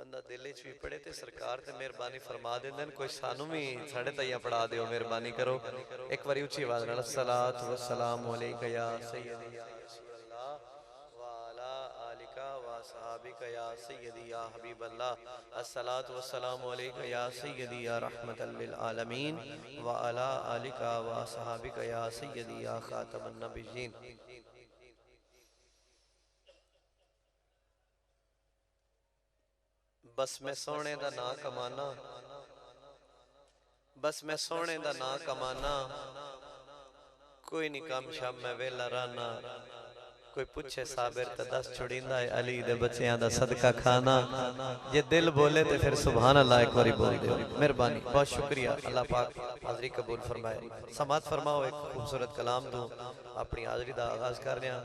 बंदा दिल च भी पढ़े तो सरकार ते मेहरबानी फरमा देंदे ने, कोई सानू भी साढ़े तैया पढ़ा दियो, मेहरबानी करो। एक बारी उच्ची आवाज नाल अस्सलातु वस्सलामु अलैका या सय्यदी या रसूल अल्लाह व अला आलिका व सहाबिका या सय्यदी या हबीब अल्लाह, अस्सलातु वस्सलामु अलैका या सय्यदी या रहमतल लिल आलमीन व अला आलिका व सहाबिका या सय्यदी या खातमन नबिय्यीन। बस मैं सोने दा ना कमाना, बस मैं सोने दा ना कमाना, कोई नहीं कम शाम मैं वेला रहना। कोई पूछे साबिर तो दस छुड़ींदा है अली दे बच्चियां दा सदका खाना। जे दिल बोले तो फिर सुभान अल्लाह एक बारी बोल दो। मेहरबानी, बहुत शुक्रिया। अल्लाह पाक हाजरी कबूल फरमाए। समात फरमाओ, एक खूबसूरत कलाम दूं अपनी हाजरी दा आगाज कर रहे हैं।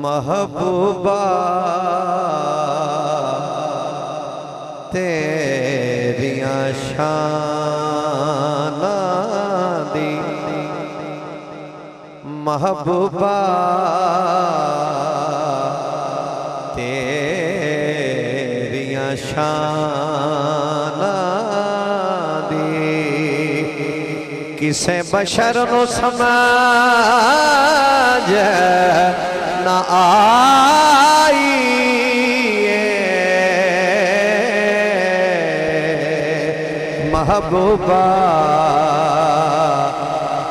महबूबा तेरियां शाना दी, महबूबा तेरियां शाना दी, किसे बशर नु समझ ना आई महबूबा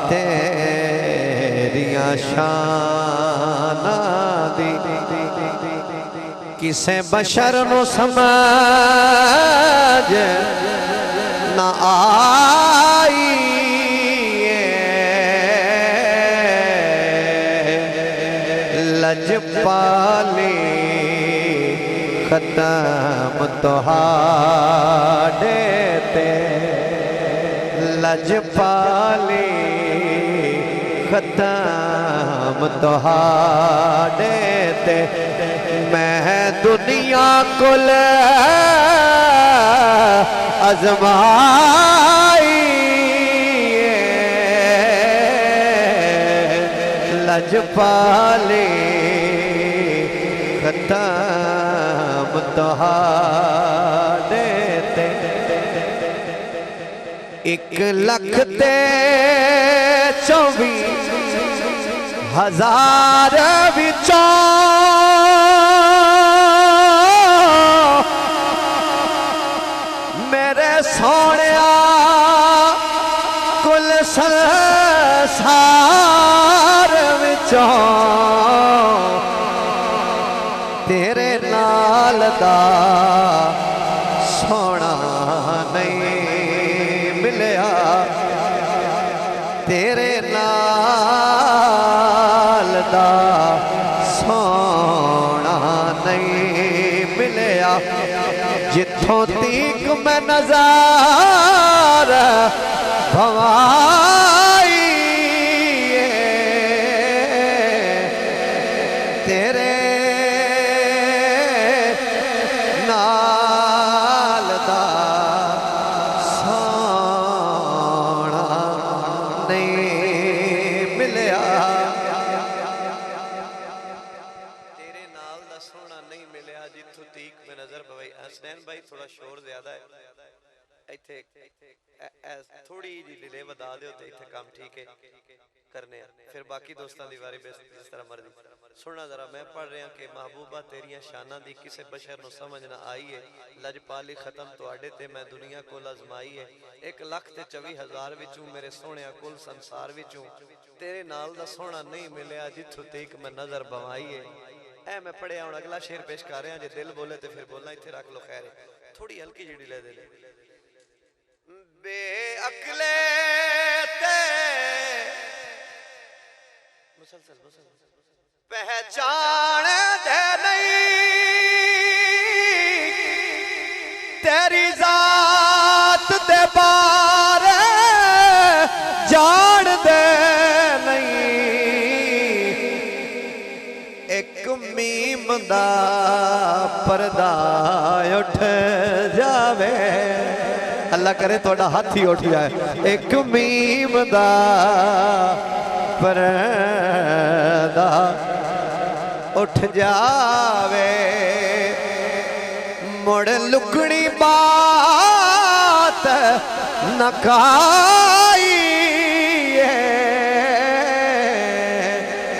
तेरियां शाना दी, किसे बशर नु समझ ना आई लजपाली खत्म तुहाडे ते, लजपाली खत्म तुहाडे ते, मैं दुनिया कुल अजमाई लजपाली खत्म तुहाडे ते, 1,24,000 विचों मेरे सोहणिया कुल संसार विचों तेरे नाल दा सोना नहीं मिलिया, तेरे नाल दा सोना नहीं मिलिया, जिथों तीक मैं नज़र भवाई तेरे नाल दा सोना नहीं मिलिया, तेरे नाल दा सोना नहीं मिलिया, जिथों तीक में नजर पवई। हसनैन भाई थोड़ा शोर ज्यादा है, इत्थे थोड़ी जी डिले बता दियो ते इत्थे काम ठीक है करने, फिर बाकी दोस्तों की बारी जिस तरह मर्जी सुनना। जरा मैं पढ़ रहा कि महबूबा तेरियां शाना दी, किसे बशर नु समझ ना आई है, लजपाली खत्म तुहाडे ते, मैं दुनिया को आजमाई है, 1,24,000 विचों मेरे सोहणिया कुल संसार विचों तेरे नाल दा सोहना नहीं मिलिया, जिथों तक मैं नजर बवाई है। ऐ मैं पढ़िया, हुण अगला शेर पेश कर रहा, जे दिल बोले तो फिर बोलना, इत्थे रख लो। खैर थोड़ी हल्की जी ले दे बेअक्ले ते मुसलसल पहचान दे नहीं तेरी जात दे बारे दा पर्दा उठ जावे। अल्लाह करे थोड़ा हाथ ही उठ जाए। एक मीम दा पर्दा उठ जावे, मुड़ लुकनी बात न काई।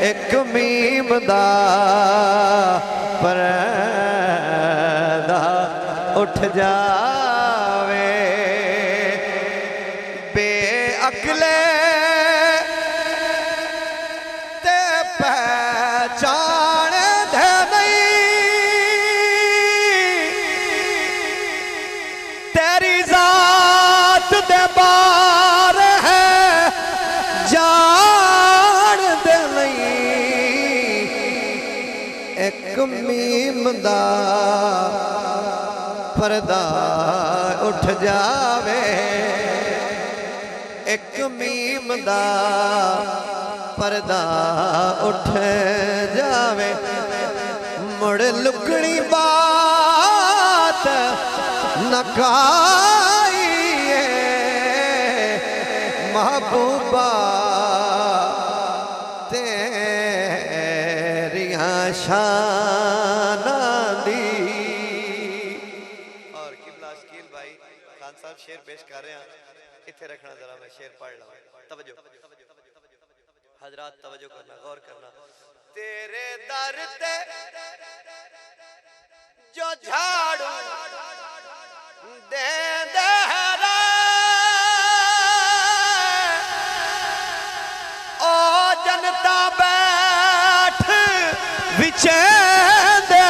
एक मीम दा पर्दा उठ जावे, बेअक्ले ते पहचान दे नहीं, तेरी जात दे बार है जान दे नहीं। एक मीम दा पर्दा उठ जावे, एक मीम दा पर्दा उठ जावे, मुड़ लुकनी बात न काई। महबूबा तेरिया शाना दी। और किबला शकील भाई खान साहब शेर पेश कर रहे हैं, इत्थे रखना जरा, मैं शेर पढ़ लूं। तवज्जो हजरात, तवज्जो करना, गौर करना। तेरे दर ते जो झाड़ू दे दे रे, ओ जनता बैठ विचे दे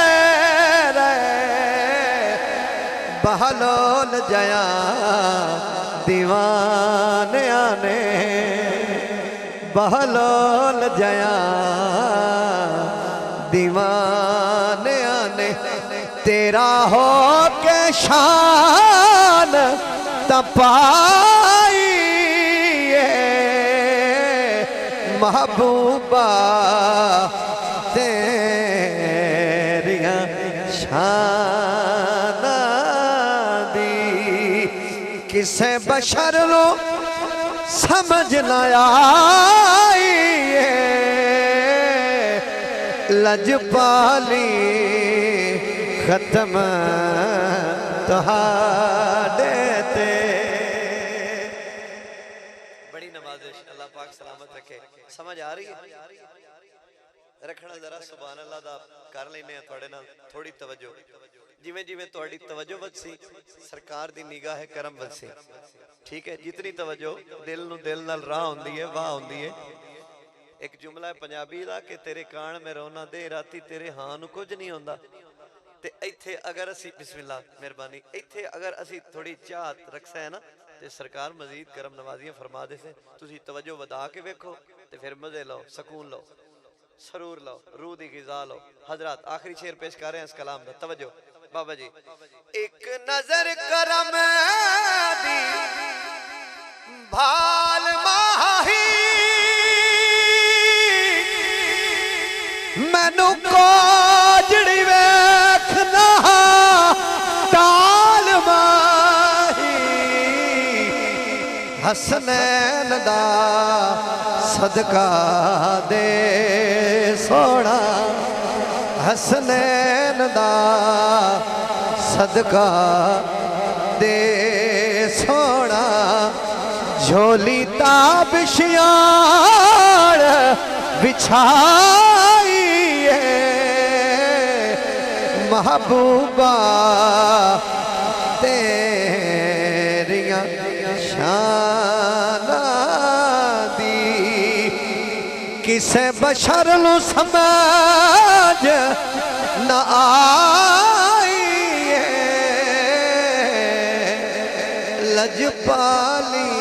रे। बहलोल जया दीवाने आने, बहलोल जया दीवाने आने। तेरा हो के शान तपाई, महबूबा तेरिया शाना दी। किसे बशर लो समझ न आई, लजपाली खत्म तुहाडे ते। बड़ी नवाजिश, अल्लाह पाक सलामत रखे। समझ आ रही है? रखना जरा सुभान अल्लाह दा कर लेने थोड़े नाल थोड़ी तवज्जो। जिवें जिवें तुहाडी तवज्जो वसी सरकार दी निगाह है करम वसी। ठीक है, जितनी तवज्जो दिल नूं दिल नाल राह हुंदी है, वाह हुंदी है। एक जुमला है पंजाबी दा कि तेरे कान में रोना दे राती तेरे हां नूं कुछ नहीं हुंदा। ते इत्थे अगर असी बिस्मिल्लाह मेहरबानी, इत्थे अगर असी थोड़ी चाहत रखसा है ना ते सरकार मजीद करम नवाजियां फरमा दे से। तुसी तवज्जो वधा के वेखो ते फिर मजे लो, सुकून लो, सरूर लो, रूह दी गिज़ा लो। हजरात आखिरी शेर पेश कर रहे हैं इस कलाम दा, तवज्जो बाबा जी। एक नजर करम दी भाल माही, मैनू कोजड़ी वेखना टाल माही। हसनैन दा सदका दे सोना, हसनैन दा सदका दे सोना। झोली ताबिशियार बिछाई, महबूबा तेरिया शाना दी। किसे बशर नूं समझ न आई, लजपाली